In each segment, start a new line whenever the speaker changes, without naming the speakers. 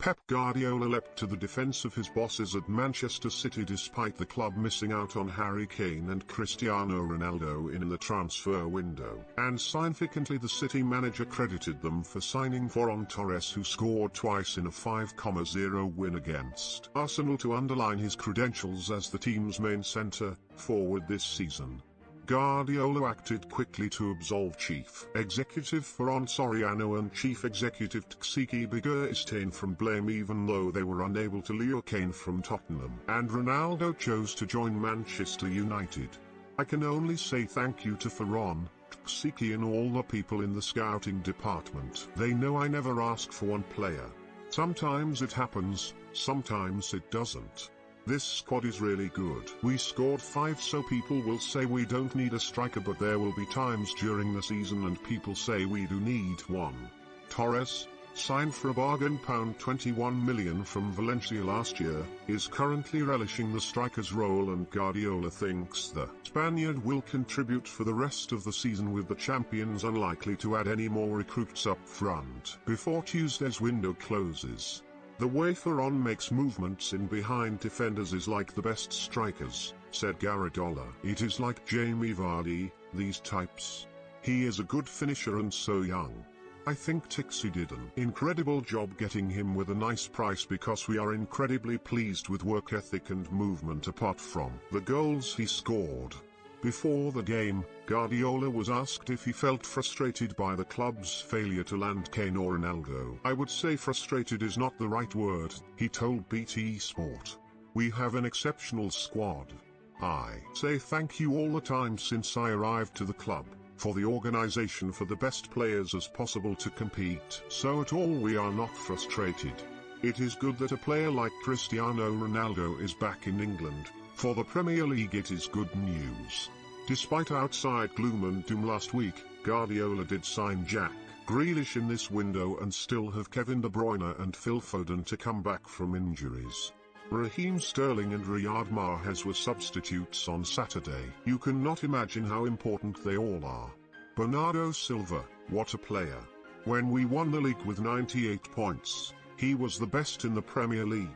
Pep Guardiola leapt to the defence of his bosses at Manchester City despite the club missing out on Harry Kane and Cristiano Ronaldo in the transfer window. And significantly, the City manager credited them for signing Ferran Torres, who scored twice in a 5-0 win against Arsenal, to underline his credentials as the team's main centre-forward this season. Guardiola acted quickly to absolve Chief Executive Ferran Soriano and Chief Executive Txiki Begiristain from blame, even though they were unable to lure Kane from Tottenham and Ronaldo chose to join Manchester United. I can only say thank you to Ferran, Txiki and all the people in the scouting department. They know I never ask for one player. Sometimes it happens, sometimes it doesn't. This squad is really good. We scored 5, so people will say we don't need a striker, but there will be times during the season and people say we do need one. Torres, signed for a bargain £21 million from Valencia last year, is currently relishing the striker's role, and Guardiola thinks the Spaniard will contribute for the rest of the season, with the champions unlikely to add any more recruits up front before Tuesday's window closes. The way Ferran makes movements in behind defenders is like the best strikers, said Guardiola. It is like Jamie Vardy, these types. He is a good finisher and so young. I think Txiki did an incredible job getting him with a nice price, because we are incredibly pleased with work ethic and movement apart from the goals he scored. Before the game, Guardiola was asked if he felt frustrated by the club's failure to land Kane or Ronaldo. I would say frustrated is not the right word, he told BT Sport. We have an exceptional squad. I say thank you all the time since I arrived to the club, for the organization, for the best players as possible to compete. So at all we are not frustrated. It is good that a player like Cristiano Ronaldo is back in England. For the Premier League it is good news. Despite outside gloom and doom last week, Guardiola did sign Jack Grealish in this window and still have Kevin De Bruyne and Phil Foden to come back from injuries. Raheem Sterling and Riyad Mahrez were substitutes on Saturday. You cannot imagine how important they all are. Bernardo Silva, what a player. When we won the league with 98 points, he was the best in the Premier League.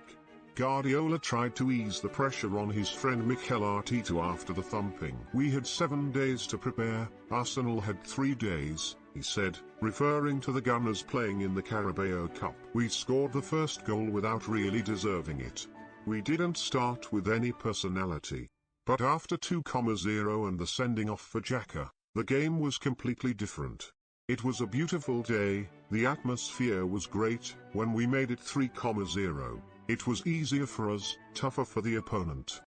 Guardiola tried to ease the pressure on his friend Mikel Arteta after the thumping. We had 7 days to prepare, Arsenal had 3 days, he said, referring to the Gunners playing in the Carabao Cup. We scored the first goal without really deserving it. We didn't start with any personality. But after 2-0 and the sending off for Xhaka, the game was completely different. It was a beautiful day, the atmosphere was great. When we made it 3-0. It was easier for us, tougher for the opponent.